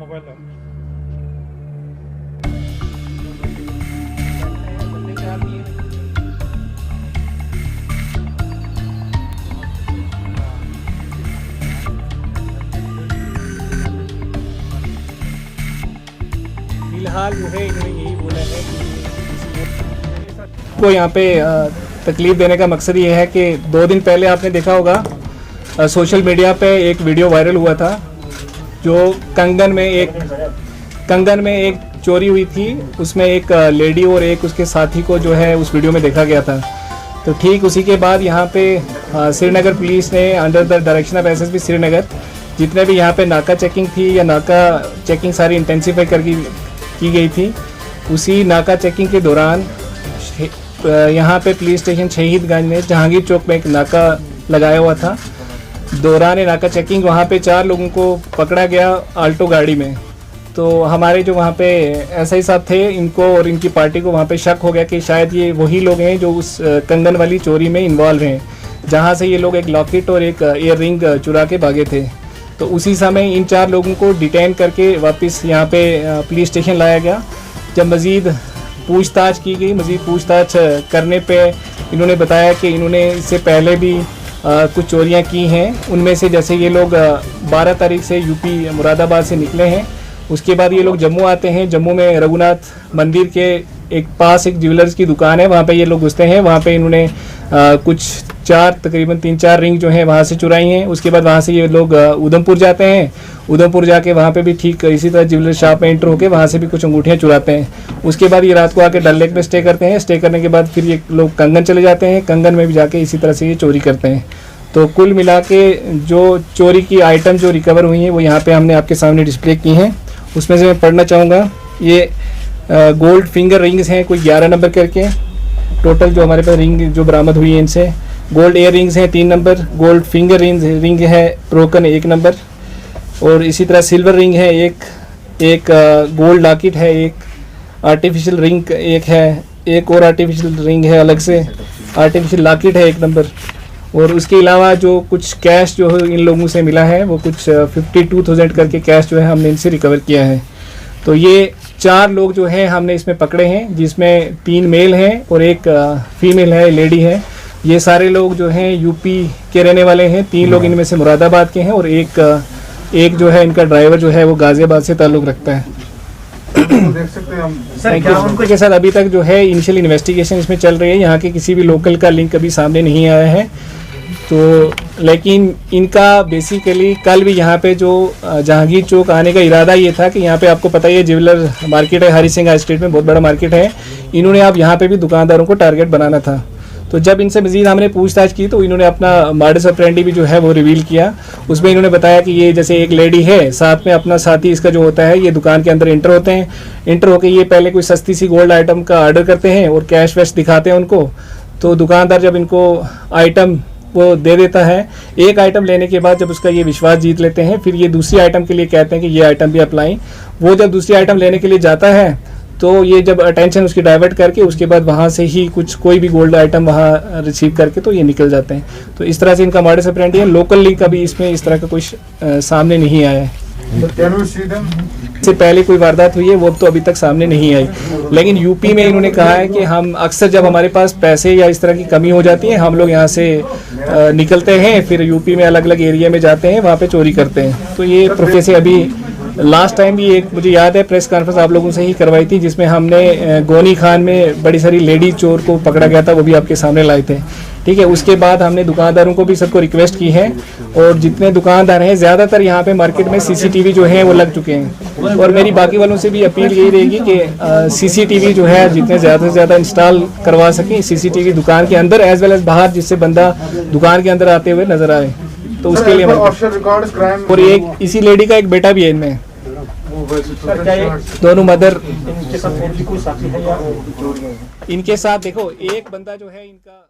Mobile है। फिलहाल जो है इन्होंने यही बोला है कि को यहाँ पे तकलीफ देने का मकसद ये है कि 2 दिन पहले आपने देखा होगा सोशल मीडिया पे एक वीडियो वायरल हुआ था जो कंगन में एक चोरी हुई थी। उसमें एक लेडी और एक उसके साथी को जो है उस वीडियो में देखा गया था। तो ठीक उसी के बाद यहाँ पे श्रीनगर पुलिस ने under the direction of SSP Srinagar जितने भी यहाँ पे नाका चेकिंग थी या नाका चेकिंग सारी इंटेंसिफाई की गई थी। उसी नाका चेकिंग के दौरान यहाँ पे पुलिस स्टेशन शहीदगंज में जहांगीर चौक में एक नाका लगाया हुआ था। दौरान नाका चेकिंग वहाँ पे 4 लोगों को पकड़ा गया आल्टो गाड़ी में। तो हमारे जो वहाँ पे एसआई साहब थे इनको और इनकी पार्टी को वहाँ पे शक हो गया कि शायद ये वही लोग हैं जो उस कंगन वाली चोरी में इन्वॉल्व हैं, जहाँ से ये लोग एक लॉकेट और एक ईयर रिंग चुरा के भागे थे। तो उसी समय इन 4 लोगों को डिटेन करके वापस यहाँ पे पुलिस स्टेशन लाया गया। जब मज़ीद पूछताछ की गई, मज़ीद पूछताछ करने पे इन्होंने बताया कि इन्होंने इससे पहले भी कुछ चोरियां की हैं। उनमें से जैसे ये लोग 12 तारीख से यूपी मुरादाबाद से निकले हैं। उसके बाद ये लोग जम्मू आते हैं। जम्मू में रघुनाथ मंदिर के एक ज्वेलर्स की दुकान है, वहाँ पे ये लोग घुसते हैं। वहाँ पे इन्होंने कुछ तकरीबन 3-4 रिंग जो है वहाँ से चुराई हैं। उसके बाद वहाँ से ये लोग उधमपुर जाते हैं। उधमपुर जाके वहाँ पे भी ठीक इसी तरह ज्वेलर शॉप में एंटर होकर वहाँ से भी कुछ अंगूठियाँ चुराते हैं। उसके बाद ये रात को आके डल लेक में स्टे करते हैं। स्टे करने के बाद फिर ये लोग कंगन चले जाते हैं। कंगन में भी जाके इसी तरह से ये चोरी करते हैं। तो कुल मिला के जो चोरी की आइटम जो रिकवर हुई हैं वो यहाँ पे हमने आपके सामने डिस्प्ले की हैं। उसमें से मैं पढ़ना चाहूँगा। ये गोल्ड फिंगर रिंग्स हैं कोई 11 नंबर करके। टोटल जो हमारे पास रिंग जो बरामद हुई है इनसे गोल्ड एयर रिंग्स हैं 3 नंबर, गोल्ड फिंगर रिंग है ब्रोकन 1 नंबर, और इसी तरह सिल्वर रिंग है एक गोल्ड लॉकेट है, एक आर्टिफिशियल रिंग एक है, एक और आर्टिफिशियल रिंग है अलग से, आर्टिफिशियल लॉकेट है 1 नंबर। और उसके अलावा जो कुछ कैश जो है इन लोगों से मिला है वो कुछ 52,000 करके कैश जो है हमने इनसे रिकवर किया है। तो ये 4 लोग जो हैं हमने इसमें पकड़े हैं, जिसमें 3 मेल हैं और एक फीमेल है, लेडी है। ये सारे लोग जो हैं यूपी के रहने वाले हैं। 3 लोग इनमें से मुरादाबाद के हैं और एक जो है इनका ड्राइवर जो है वो गाजियाबाद से ताल्लुक़ रखता है। देख सकते हैं हम सर उनके साथ अभी तक जो है इनिशियल इन्वेस्टिगेशन इसमें चल रही है। यहाँ के किसी भी लोकल का लिंक अभी सामने नहीं आया है। तो लेकिन इनका बेसिकली कल भी यहाँ पे जो जहांगीर चौक आने का इरादा ये था कि यहाँ पे आपको पता ही है ज्वेलर मार्केट है, हरी सिंह स्ट्रीट में बहुत बड़ा मार्केट है। इन्होंने आप यहाँ पे भी दुकानदारों को टारगेट बनाना था। तो जब इनसे मज़ीद हमने पूछताछ की तो इन्होंने अपना मॉडस ऑपरेंडी भी जो है वो रिवील किया। उसमें इन्होंने बताया कि ये जैसे एक लेडी है, साथ में अपना साथी इसका जो होता है, ये दुकान के अंदर इंटर होते हैं। इंटर होकर ये पहले कोई सस्ती सी गोल्ड आइटम का ऑर्डर करते हैं और कैश वैश दिखाते हैं उनको। तो दुकानदार जब इनको आइटम वो दे देता है, एक आइटम लेने के बाद जब उसका ये विश्वास जीत लेते हैं, फिर ये दूसरी आइटम के लिए कहते हैं कि ये आइटम भी अप्लाई। वो जब दूसरी आइटम लेने के लिए जाता है तो ये जब अटेंशन उसकी डाइवर्ट करके उसके बाद वहाँ से ही कोई भी गोल्ड आइटम वहाँ रिसीव करके तो ये निकल जाते हैं। तो इस तरह से इनका मॉडस ऑपरेंडी है। लोकल लिंक का भी इसमें इस तरह का कुछ सामने नहीं आया है। इससे पहले कोई वारदात हुई है वो तो अभी तक सामने नहीं आई। लेकिन यूपी में इन्होंने कहा है कि हम अक्सर जब हमारे पास पैसे या इस तरह की कमी हो जाती है हम लोग यहाँ से निकलते हैं, फिर यूपी में अलग अलग एरिया में जाते हैं, वहाँ पे चोरी करते हैं। तो ये प्रोफेसर अभी लास्ट टाइम भी एक मुझे याद है प्रेस कॉन्फ्रेंस आप लोगों से ही करवाई थी जिसमें हमने गोनी खान में बड़ी सारी लेडी चोर को पकड़ा गया था, वो भी आपके सामने लाए थे। ठीक है, उसके बाद हमने दुकानदारों को भी सबको रिक्वेस्ट की है और जितने दुकानदार हैं ज़्यादातर यहाँ पे मार्केट में सीसीटीवी जो है वो लग चुके हैं। और मेरी बाकी वालों से भी अपील यही रहेगी कि सीसीटीवी जो है जितने ज़्यादा से ज़्यादा इंस्टॉल करवा सकें सीसीटीवी दुकान के अंदर एज वेल एज बाहर, जिससे बंदा दुकान के अंदर आते हुए नजर आए। तो उसके लिए और एक इसी लेडी का एक बेटा भी है इनमें, दोनों मदर इनके साथ देखो एक बंदा जो है इनका